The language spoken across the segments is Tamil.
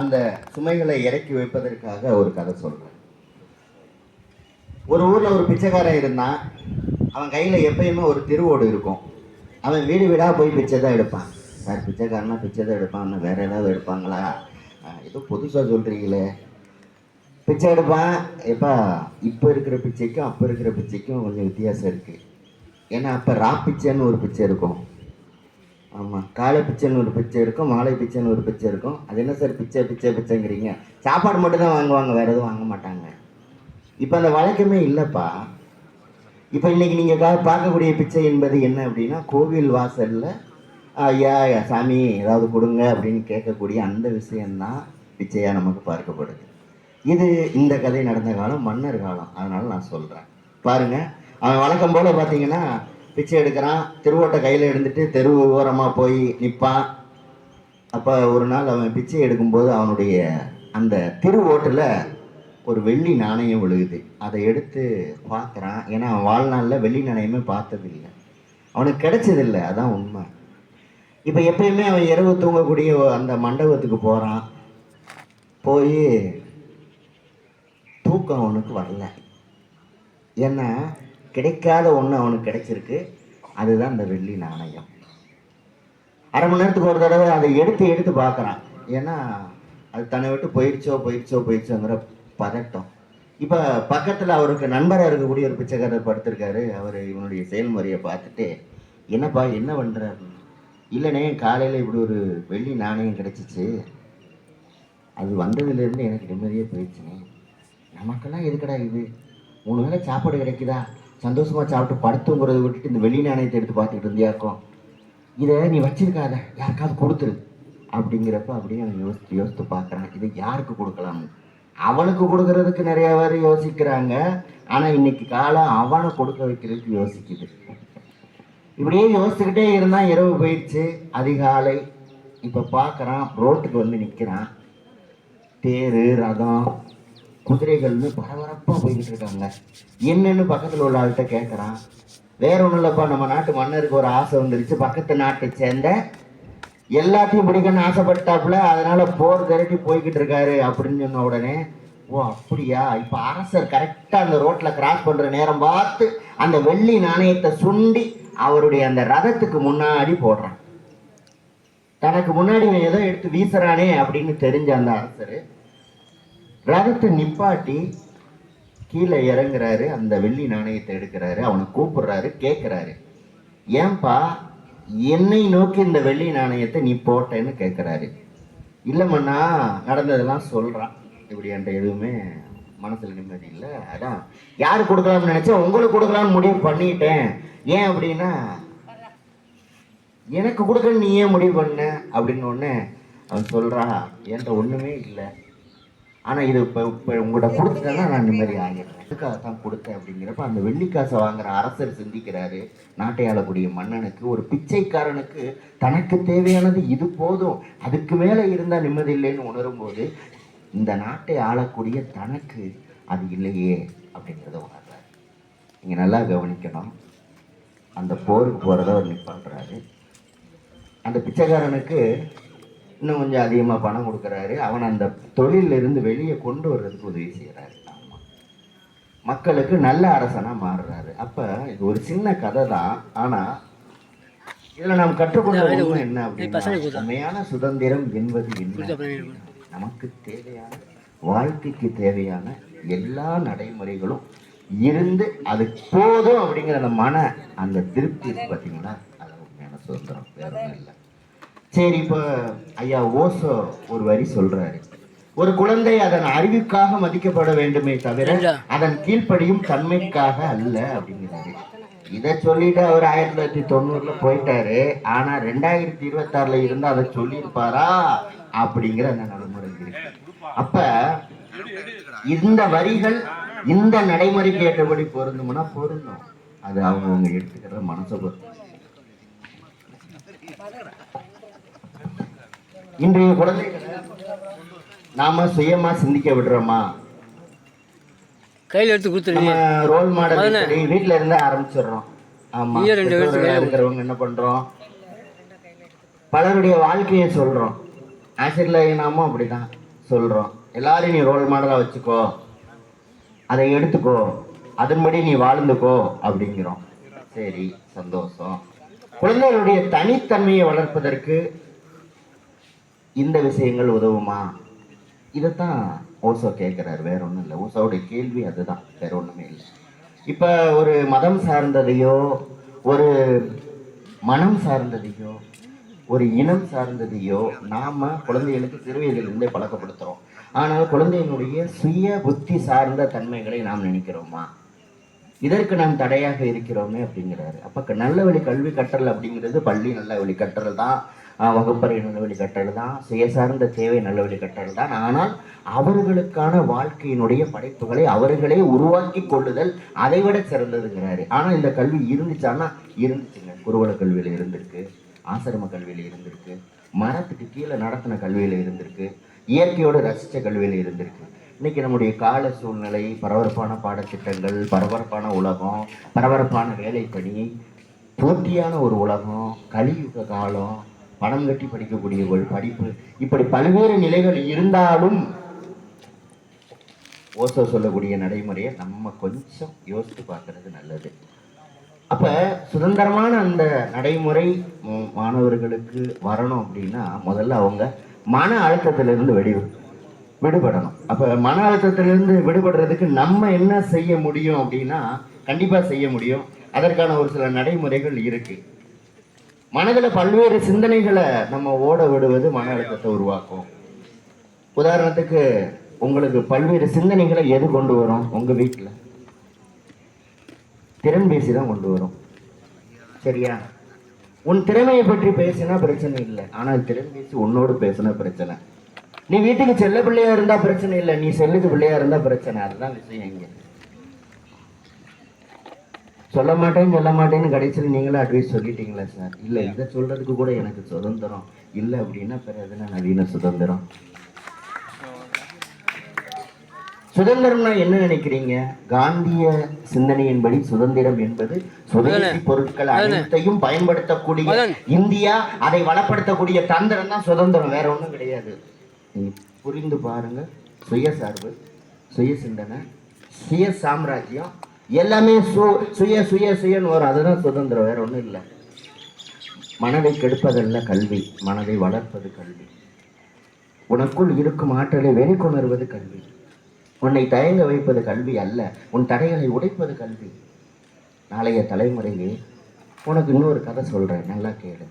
அந்த சுமைகளை இறக்கி வைப்பதற்காக ஒரு கதை சொல்றேன். ஒரு ஊர்ல ஒரு பிச்சைக்காரன் இருந்தான். அவன் கையில எப்பயுமே ஒரு திருவோடு இருக்கும். அவன் வீடு வீடா போய் பிச்சை தான் எடுப்பான். சார், பிச்சைக்காரனா பிச்சை தான் எடுப்பான், வேற ஏதாவது எடுப்பாங்களா? ஏதோ புதுசா சொல்றீங்களே. பிச்சை எடுப்பான். எப்பா, இப்போ இருக்கிற பிச்சைக்கும் அப்போ இருக்கிற பிச்சைக்கும் கொஞ்சம் வித்தியாசம் இருக்கு. ஏன்னா அப்போ ரா பிச்சைன்னு ஒரு பிச்சை இருக்கும். ஆமாம், காலை பிச்சைன்னு ஒரு பிச்சை இருக்கும், மாலை பிச்சைன்னு ஒரு பிச்சை இருக்கும். அது என்ன சார் பிச்சை பிச்சை பிச்சைங்கிறீங்க? சாப்பாடு மட்டும் தான் வாங்குவாங்க, வேற எதுவும் வாங்க மாட்டாங்க. இப்போ அந்த வழக்கமே இல்லைப்பா. இப்போ இன்னைக்கு நீங்கள் பார்க்கக்கூடிய பிச்சை என்பது என்ன அப்படின்னா, கோவில் வாசலில் ஐயா சாமி ஏதாவது கொடுங்க அப்படின்னு கேட்கக்கூடிய அந்த விஷயந்தான் பிச்சையாக நமக்கு பார்க்கப்படுது. இது இந்த கதை நடந்த காலம், மன்னர் காலம். அதனால நான் சொல்கிறேன் பாருங்க. அவன் வழக்கம் போல் பார்த்தீங்கன்னா பிச்சை எடுக்கிறான். திருவோட்டை கையில் எடுத்துட்டு தெரு ஓரமாக போய் நிற்பான். அப்போ ஒரு நாள் அவன் பிச்சை எடுக்கும்போது அவனுடைய அந்த திருவோட்டில் ஒரு வெள்ளி நாணயம் விழுகுது. அதை எடுத்து பார்க்குறான். ஏன்னா அவன் வாழ்நாளில் வெள்ளி நாணயமே பார்த்ததில்லை, அவனுக்கு கிடைச்சதில்லை. அதான் உண்மை. இப்போ எப்பயுமே அவன் இரவு தூங்கக்கூடிய அந்த மண்டபத்துக்கு போகிறான். போய் தூக்கம் அவனுக்கு வரல. ஏன்னா கிடைக்காத ஒன்று அவனுக்கு கிடைச்சிருக்கு. அதுதான் அந்த வெள்ளி நாணயம். அரை மணி நேரத்துக்கு ஒரு தடவை அதை எடுத்து பார்க்குறான். ஏன்னா அது தன்னை விட்டு போயிடுச்சோங்கிற பதட்டம். இப்போ பக்கத்தில் அவருக்கு நண்பராக இருக்கக்கூடிய ஒரு பிச்சைக்காரர் படுத்திருக்காரு. அவர் இவனுடைய செயல்முறையை பார்த்துட்டு, என்னப்பா என்ன பண்ணுறாரு? இல்லைண்ணே, காலையில் இப்படி ஒரு வெள்ளி நாணயம் கிடைச்சிச்சு, அது வந்ததுலேருந்து எனக்கு நிம்மதியே போயிடுச்சுண்ணே. நமக்கெல்லாம் எதுக்கடா இது? 3 வேளை சாப்பாடு கிடைக்குதா, சந்தோஷமாக சாப்பிட்டு படுத்துங்கிறத விட்டுட்டு இந்த வெள்ளி நாணயத்தை எடுத்து பார்த்துக்கிட்டு இருந்தியாக்கும். இதை நீ வச்சிருக்காத, யாருக்காவது கொடுத்துரு அப்படிங்கிறப்ப அப்படியே அவன் யோசித்து பார்க்குறான், இதை யாருக்கு கொடுக்கலாம்? அவனுக்கு கொடுக்கறதுக்கு நிறைய பேர் யோசிக்கிறாங்க. ஆனால் இன்னைக்கு காலம் அவனை கொடுக்க வைக்கிறதுக்கு யோசிக்குது. இப்படியே யோசிச்சுக்கிட்டே இருந்தான். இரவு போயிடுச்சு, அதிகாலை. இப்போ பார்க்குறான், ரோட்டுக்கு வந்து நிற்கிறான். தேர், ரதம், குதிரைகள்னு பரபரப்பாக போய்கிட்டு இருக்காங்க. என்னன்னு பக்கத்தில் உள்ள ஆள்கிட்ட கேட்குறான். வேற ஒன்றும் இல்லைப்பா, நம்ம நாட்டு மன்னருக்கு ஒரு ஆசை வந்துருச்சு, பக்கத்து நாட்டை சேர்ந்த எல்லாத்தையும் பிடிக்கணும்னு ஆசைப்பட்டாப்புல, அதனால போர் திரட்டி போய்கிட்டு இருக்காரு அப்படின்னு சொன்ன உடனே, ஓ அப்படியா? இப்போ அரசர் கரெக்டாக அந்த ரோட்டில் கிராஸ் பண்ணுற நேரம் பார்த்து அந்த வெள்ளி நாணயத்தை சுண்டி அவருடைய அந்த ரதத்துக்கு முன்னாடி போடுறான். தனக்கு முன்னாடி ஏதோ எடுத்து வீசுறானே அப்படின்னு தெரிஞ்ச அந்த அரசர் ரதத்தை நிப்பாட்டி கீழே இறங்குறாரு. அந்த வெள்ளி நாணயத்தை எடுக்கிறாரு. அவனை கூப்பிடுறாரு, கேட்குறாரு, ஏன்பா என்னை நோக்கி இந்த வெள்ளி நாணயத்தை நீ போட்டேன்னு கேட்குறாரு. இல்லைம்மண்ணா, நடந்ததெல்லாம் சொல்கிறான். இப்படி என்கிட்ட எதுவுமே மனசில் நிம்மதி இல்லை, அதான் யார் கொடுக்கலாம்னு நினச்சேன், உங்களுக்கு கொடுக்கலாம்னு முடிவு பண்ணிட்டேன். ஏன் அப்படின்னா, எனக்கு கொடுக்கன்னு நீ ஏன் முடிவு பண்ண அப்படின்னு ஒன்று அவன் சொல்கிறான். என்கிட்ட ஒன்றுமே இல்லை, ஆனால் இது இப்போ உங்கள்கிட்ட கொடுத்துட்டேன்னா நான் நிம்மதி ஆகிடுறேன், அதுக்காக தான் கொடுத்தேன் அப்படிங்கிறப்ப அந்த வெள்ளிக்காசை வாங்குற அரசர் சிந்திக்கிறாரு. நாட்டை ஆளக்கூடிய மன்னனுக்கு, ஒரு பிச்சைக்காரனுக்கு தனக்கு தேவையானது இது போதும், அதுக்கு மேலே இருந்தால் நிம்மதி இல்லைன்னு உணரும்போது இந்த நாட்டை ஆளக்கூடிய தனக்கு அது இல்லையே அப்படிங்கிறத உணர்றாரு. நீங்கள் நல்லா கவனிக்கணும். அந்த போருக்கு போகிறத அவர் நிப்பாட்டுறாரு. அந்த பிச்சைக்காரனுக்கு இன்னும் கொஞ்சம் அதிகமாக பணம் கொடுக்குறாரு. அவன் அந்த தொழிலிருந்து வெளியே கொண்டு வர்றதுக்கு உதவி செய்கிறாரு. ஆமாம், மக்களுக்கு நல்ல அரசனாக மாறுறாரு. அப்போ இது ஒரு சின்ன கதை தான். ஆனால் இதில் நாம் கற்றுக்கொள்ள உண்மை என்ன அப்படின்னா, உண்மையான சுதந்திரம் என்பது என்ன? நமக்கு தேவையான, வாழ்க்கைக்கு தேவையான எல்லா நடைமுறைகளும் இருந்து அது போதும் அப்படிங்கிற அந்த திருப்தி பார்த்தீங்கன்னா, அது உண்மையான சுதந்திரம், வேற ஒன்றும் இல்லை. சரி, இப்போ ஐயா ஓசோ ஒரு வரி சொல்றாரு, ஒரு குழந்தை அதன் அறிவுக்காக மதிக்கப்பட வேண்டுமே தவிர அதன் கீழ்ப்படியும் தன்மைக்காக அல்ல அப்படிங்கிறாரு. இதை சொல்லிட்டு அவர் 1990 போயிட்டாரு. ஆனா 2026 இருந்து அதை சொல்லியிருப்பாரா அப்படிங்கிற அந்த நடைமுறை இருக்கு. அப்ப இந்த வரிகள் இந்த நடைமுறைக்கு ஏற்றபடி பொருந்தும்னா பொருந்தும். அது அவங்க எடுத்துக்கிற மனசை பொறுத்து. இன்றைய குழந்தைகளை நாம சுயமா சிந்திக்க விடுறோமா? கையில் எடுத்து கொடுத்துருங்க. ரோல் மாடல் வீட்டில இருந்து ஆரம்பிச்சிடுறோம். ஆமா, இருக்கிறவங்க என்ன பண்றோம், பலருடைய வாழ்க்கையை சொல்றோம். ஆசிரியர் நாமும் அப்படிதான் சொல்றோம். எல்லாரையும் நீ ரோல் மாடலா வச்சுக்கோ, அதை எடுத்துக்கோ, அதன்படி நீ வாழ்ந்துக்கோ அப்படிங்கிறோம். சரி, சந்தோஷம். குழந்தைகளுடைய தனித்தன்மையை வளர்ப்பதற்கு இந்த விஷயங்கள் உதவுமா? இதைத்தான் ஓசோ கேட்கிறாரு, வேற ஒன்றும் இல்லை. ஓசோவுடைய கேள்வி அதுதான், வேற ஒண்ணுமே இல்லை. இப்ப ஒரு மதம் சார்ந்ததையோ, ஒரு மனம் சார்ந்ததையோ, ஒரு இனம் சார்ந்ததையோ நாம குழந்தைகளுக்கு சிறு வயதிலிருந்தே பழக்கப்படுத்துறோம். ஆனால் குழந்தையினுடைய சுய புத்தி சார்ந்த தன்மைகளை நாம் நினைக்கிறோமா? இதற்கு நாம் தடையாக இருக்கிறோமே அப்படிங்கிறாரு. அப்ப நல்ல வழி கல்வி கற்றல் அப்படிங்கிறது பள்ளி நல்ல வழி கற்றல் தான், வகுப்பறை நல்ல வழி கற்றல் தான், சுயசார்ந்த தேவை நல்ல வழி கற்றல் தான். ஆனால் அவர்களுக்கான வாழ்க்கையினுடைய படைப்புகளை அவர்களே உருவாக்கி கொள்ளுதல் அதை விட சிறந்ததுங்கிறாரு. ஆனா இந்த கல்வி இருந்துச்சான்னா இருந்துச்சுங்க. குருகுல கல்வியில இருந்திருக்கு, ஆசிரம கல்வியில இருந்திருக்கு, மரத்துக்கு கீழே நடத்தின கல்வியில இருந்திருக்கு, இயற்கையோடு ரசித்த கல்வியில இருந்திருக்கு. இன்னைக்கு நம்முடைய கால சூழ்நிலை, பரபரப்பான பாடத்திட்டங்கள், பரபரப்பான உலகம், பரபரப்பான வேலைப்பணி, போட்டியான ஒரு உலகம், கலியுக காலம், பணம் கட்டி படிக்கக்கூடிய ஒரு படிப்பு, இப்படி பல்வேறு நிலைகள் இருந்தாலும் ஓசோ சொல்லக்கூடிய நடைமுறையை நம்ம கொஞ்சம் யோசித்து பார்க்கறது நல்லது. அப்ப சுதந்திரமான அந்த நடைமுறை மாணவர்களுக்கு வரணும் அப்படின்னா முதல்ல அவங்க மன அழுத்தத்திலிருந்து விடுபடணும். அப்ப மன அழுத்தத்திலிருந்து விடுபடுறதுக்கு நம்ம என்ன செய்ய முடியும் அப்படின்னா, கண்டிப்பா செய்ய முடியும். அதற்கான ஒரு சில நடைமுறைகள் இருக்கு. மனதில் பல்வேறு சிந்தனைகளை நம்ம ஓட விடுவது மன அழுத்தத்தை உருவாக்கும். உதாரணத்துக்கு உங்களுக்கு பல்வேறு சிந்தனைகளை எது கொண்டு வரும்? உங்க வீட்டில் திறன்பேசி தான் கொண்டு வரும். சரியா? உன் திறமையை பற்றி பேசினா பிரச்சனை இல்லை, ஆனால் திறன்பேசி உன்னோடு பேசினா பிரச்சனை. நீ வீட்டுக்கு செல்ல பிள்ளையா இருந்தா பிரச்சனை இல்லை, நீ செல்லுக்கு பிள்ளையா இருந்தா பிரச்சனை. அதுதான் விஷயம். இங்க சொல்ல மாட்டேன்னு கடைசியில் நீங்களும் அட்வைஸ் சொல்லிட்டீங்களா சார்? இல்லை, இதை சொல்றதுக்கு கூட எனக்கு சுதந்திரம் இல்லை அப்படின்னா பிறகு எதுனா நவீன சுதந்திரம்? சுதந்திரம்னா என்ன நினைக்கிறீங்க? காந்திய சிந்தனையின்படி சுதந்திரம் என்பது சுதேசி பொருட்கள் அனைத்தையும் பயன்படுத்தக்கூடிய இந்தியா, அதை வளப்படுத்தக்கூடிய தந்திரம் தான் சுதந்திரம், வேற ஒன்றும் கிடையாது. நீங்க புரிந்து பாருங்க. சுயசார்பு, சுய சிந்தனை, சுய சாம்ராஜ்யம் எல்லாமே சுய சுய சுயன்னு வரும். அதுதான் சுதந்திரம், வேற ஒன்றும் இல்லை. மனதை கெடுப்பதல்ல கல்வி, மனதை வளர்ப்பது கல்வி. உனக்குள் இருக்கும் ஆற்றலை வெளிக்கொணர்வது கல்வி. உன்னை தயங்க வைப்பது கல்வி அல்ல, உன் தடைகளை உடைப்பது கல்வி. நாளைய தலைமுறையே உனக்கு இன்னொரு கதை சொல்றேன், நல்லா கேளு.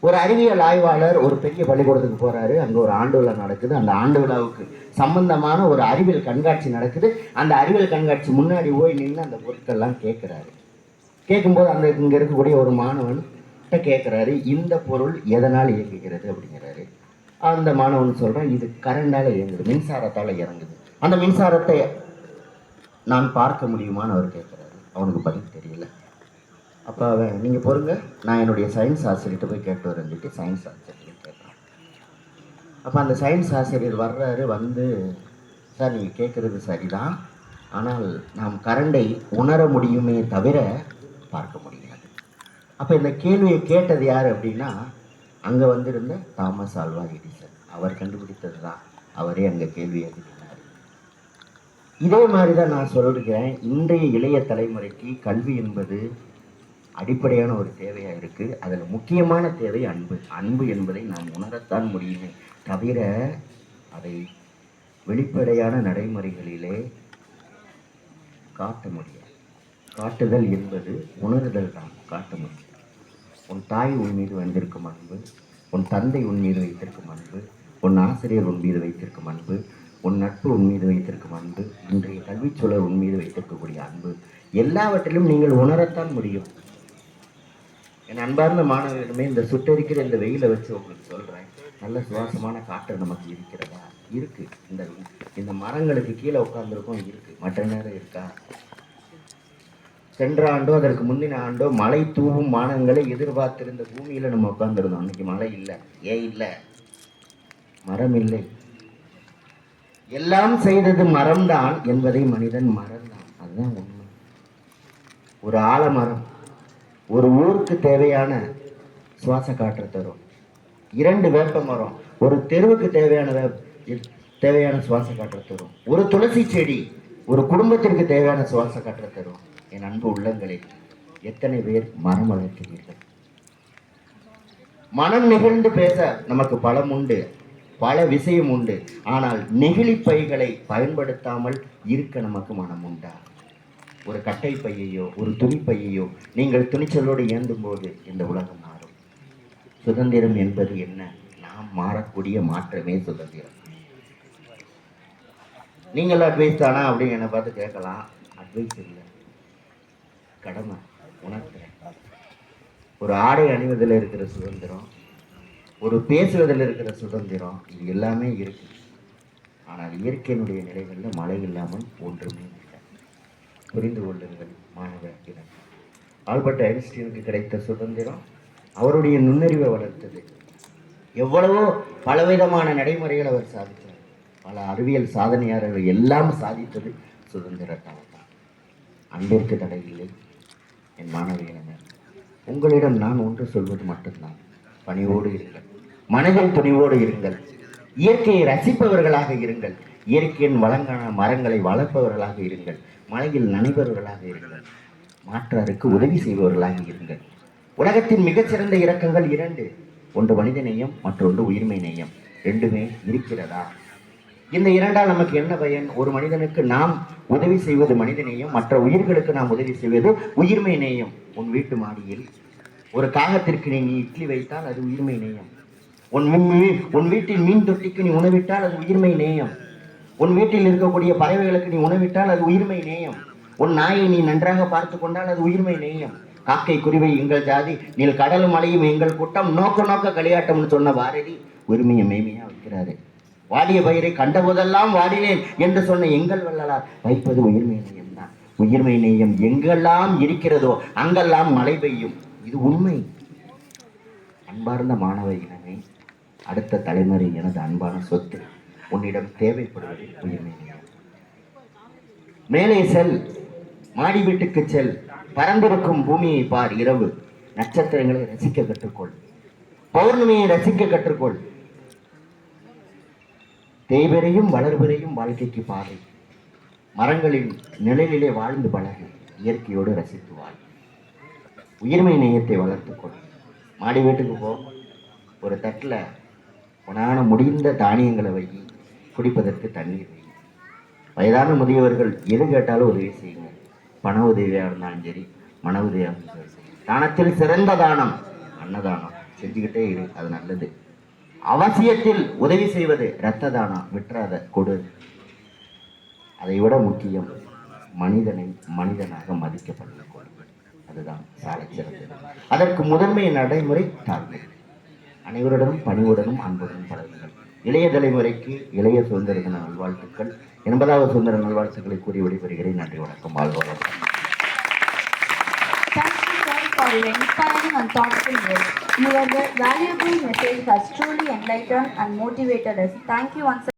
ஒரு அறிவியல் ஆய்வாளர் ஒரு பெரிய பள்ளிக்கூடத்துக்கு போறாரு. அங்க ஒரு ஆண்டு விழா நடக்குது. அந்த ஆண்டு விழாவுக்கு சம்பந்தமான ஒரு அறிவியல் கண்காட்சி நடக்குது. அந்த அறிவியல் கண்காட்சி முன்னாடி போய் நின்று அந்த பொருட்கள்லாம் கேட்கிறாரு. கேட்கும்போது அந்த இங்க இருக்கக்கூடிய ஒரு மாணவன் கேட்கிறாரு, இந்த பொருள் எதனால் இயங்குகிறது அப்படிங்கிறாரு. அந்த மாணவன் சொல்றான், இது கரண்டால இயங்குது, மின்சாரத்தால இறங்குது. அந்த மின்சாரத்தை நான் பார்க்க முடியுமான்னு அவர் கேட்குறாரு. அவனுக்கு பதில் தெரியல. அப்போ அவன், நீங்கள் பொறுங்க, நான் என்னுடைய சயின்ஸ் ஆசிரியர்கிட்ட போய் கேட்டு வரேன்ட்டு சயின்ஸ் ஆசிரியர் கேட்குறான். அப்போ அந்த சயின்ஸ் ஆசிரியர் வர்றாரு. வந்து, சார் நீங்கள் கேட்குறது சரிதான், ஆனால் நாம் கரண்டை உணர முடியுமே தவிர பார்க்க முடியாது. அப்போ இந்த கேள்வியை கேட்டது யார் அப்படின்னா, அங்கே வந்திருந்த தாமஸ் ஆல்வா எடிசன். அவர் கண்டுபிடித்தது தான். அவரே அங்கே கேள்வி எழுதினார். இதே மாதிரி தான் நான் சொல்கிறேன், இன்றைய இளைய தலைமுறைக்கு கல்வி என்பது அடிப்படையான ஒரு தேவையாக இருக்குது. அதில் முக்கியமான தேவை அன்பு. அன்பு என்பதை நாம் உணரத்தான் முடியுமே தவிர அதை வெளிப்படையான நடைமுறைகளிலே காட்ட முடியாது. காட்டுதல் என்பது உணர்தல் தான், காட்ட முடியும். உன் தாய் உன் மீது வந்திருக்கும் அன்பு, உன் தந்தை உன் மீது வைத்திருக்கும் அன்பு, உன் ஆசிரியர் உன் மீது வைத்திருக்கும் அன்பு, உன் நட்பு உன் மீது வைத்திருக்கும் அன்பு, இன்றைய கல்விச்சூழல் உன் மீது வைத்திருக்கக்கூடிய அன்பு, எல்லாவற்றிலும் நீங்கள் உணரத்தான் முடியும். என் அன்பார்ந்த மாணவர்களிடமே இந்த சுட்டரிக்கிற இந்த வெயிலை வச்சு உங்களுக்கு சொல்கிறேன், நல்ல சுவாசமான காற்று நமக்கு இருக்கிறதா? இருக்கு. இந்த மரங்களுக்கு கீழே உட்காந்துருக்கோம், இருக்கு. மற்ற நேரம் இருக்கா? சென்ற ஆண்டோ அதற்கு முந்தின ஆண்டோ மழை தூவும் மானங்களை எதிர்பார்த்திருந்த பூமியில நம்ம உட்காந்துருந்தோம். அன்னைக்கு மழை இல்லை. ஏன் இல்லை? மரம் இல்லை. எல்லாம் செய்தது மரம்தான் என்பதை மனிதன் மறந்தான். அதுதான் உண்மை. ஒரு ஆலமரம் ஒரு ஊருக்கு தேவையான சுவாச காற்றை தரும். 2 வேப்ப மரம் ஒரு தெருவுக்கு தேவையான சுவாச காற்றை தரும். ஒரு துளசி செடி ஒரு குடும்பத்திற்கு தேவையான சுவாச காற்றை தரும். என் அன்பு உள்ளங்களே, எத்தனை பேர் மரம் வளர்க்கிறீர்கள்? மனம் நிகழ்ந்து பேச நமக்கு பலம் உண்டு, பல விஷயம் உண்டு. ஆனால் நெகிழி பைகளை பயன்படுத்தாமல் இருக்க நமக்கு மனம் உண்டா? ஒரு கட்டை பையையோ ஒரு துணி பையையோ நீங்கள் துணிச்சலோடு ஏந்தும் போது இந்த உலகம் மாறும். சுதந்திரம் என்பது என்ன? நாம் மாறக்கூடிய மாற்றமே சுதந்திரம். நீங்கள் அட்வைஸ் தானா அப்படின்னு என்னை பார்த்து கேட்கலாம். அட்வைஸ் இல்லை, கடமை, உணர்த்துறேன். ஒரு ஆடை அணிவதில் இருக்கிற சுதந்திரம், ஒரு பேசுவதில் இருக்கிற சுதந்திரம், இது எல்லாமே இருக்கு. ஆனால் இயற்கையினுடைய நிலைகளில் மழை இல்லாமல் ஒன்றுமே இல்லை. புரிந்து கொள்ளுங்கள் மாணவர்கள். ஆல்பர்ட் ஐன்ஸ்டீனுக்கு கிடைத்த சுதந்திரம் அவருடைய நுண்ணறிவை வளர்த்தது. எவ்வளவோ பலவிதமான நடைமுறைகள் அவர் சாதித்தார். பல அறிவியல் சாதனையாளர்கள் எல்லாம் சாதித்தது சுதந்திரத்தால் தான். அன்பிற்கு தடை இல்லை. என் மாணவியினர், உங்களிடம் நான் ஒன்று சொல்வது மட்டும்தான், பணிவோடு இருங்கள், மனதில் துணிவோடு இருங்கள், இயற்கையை ரசிப்பவர்களாக இருங்கள், இயற்கையின் வளங்கான மரங்களை வளர்ப்பவர்களாக இருங்கள், மழையில் நனைபவர்களாக இருங்கள், மாற்றாருக்கு உதவி செய்பவர்களாக இருங்கள். உலகத்தின் மிகச்சிறந்த இரக்கங்கள் 2, ஒன்று மனித நேயம், மற்றொன்று உயிர்மை நேயம். 2மே இருக்கிறதா? இந்த 2ஆல் நமக்கு என்ன பயன்? ஒரு மனிதனுக்கு நாம் உதவி செய்வது மனித நேயம், மற்ற உயிர்களுக்கு நாம் உதவி செய்வது உயிர்மை நேயம். உன் வீட்டு மாடியில் ஒரு காகத்திற்கு நீ இட்லி வைத்தால் அது உயிர்மை நேயம். உன் வீட்டில் மீன் தொட்டிக்கு நீ உணவிட்டால் அது உயிர்மை நேயம். உன் வீட்டில் இருக்கக்கூடிய பறவைகளுக்கு நீ உணவிட்டால் அது உயிர்மை நேயம். உன் நாயை நீ நன்றாக பார்த்து கொண்டால் அது உயிர்மை நேயம். காக்கை குருவை எங்கள் ஜாதி, நீல் கடலும் மலையும் எங்கள் கூட்டம், நோக்க நோக்க களியாட்டம்னு சொன்ன பாரதி உரிமையை மேமையா வைக்கிறாரு. வாடிய பயிரை கண்டபோதெல்லாம் வாடினேன் என்று சொன்ன எங்கள் வள்ளலார் வைப்பது உயிர்மை நேயம் தான். உயிர்மை நேயம் எங்கெல்லாம் இருக்கிறதோ அங்கெல்லாம் மழை பெய்யும். இது உண்மை. அன்பார்ந்த மாணவ இனமே, அடுத்த தலைமுறை எனது அன்பான சொத்து. உன்னிடம் தேவைப்படுவது உயிர்மை நேயம். மேலே செல், மாடி வீட்டுக்கு செல், பறந்திருக்கும் பூமியை பார், இரவு நட்சத்திரங்களை ரசிக்க கற்றுக்கொள், பௌர்ணமியை ரசிக்க கற்றுக்கொள். தேய்வரையும் வளர்வரையும் வாழ்க்கைக்கு பாதை. மரங்களின் நிழலிலே வாழ்ந்து பழகு, இயற்கையோடு ரசித்து வாழ். உயிர்மை நேயத்தை வளர்த்துக்கொள். மாடி வீட்டுக்கு போ, ஒரு தட்டில் உனான முடிந்த தானியங்களை வை, குடிப்பதற்கு தண்ணீர் வை. வயதான முதியவர்கள் எது கேட்டாலும் உதவி செய்யுங்க. பண உதவியாக இருந்தாலும் சரி, மன உதவியாக இருந்தாலும் சரி. தானத்தில் சிறந்த தானம் அன்னதானம். செஞ்சுக்கிட்டே இரு, அது நல்லது. அவசியத்தில் உதவி செய்வது இரத்த தானம், விட்டுறாத, கொடு. அதை விட முக்கியம், மனிதனை மனிதனாக மதிக்கப்பட கொள்வது. அதுதான் சாலை சிறந்தது. அதற்கு முதன்மை நடைமுறை தாழ்மை. அனைவருடனும் பணிவுடனும் அன்புடனும் பழகுங்கள். இளைய தலைமுறைக்கு இளைய சுதந்திர தின நல்வாழ்த்துக்கள். 80வது சுதந்திர நல்வாழ்த்துக்களை கூறி விடைபெறுகிறேன். நன்றி, வணக்கம். வாழ்வாளர். For your inspiring and thoughtful words. Your valuable message has truly enlightened and motivated us. Thank you once again.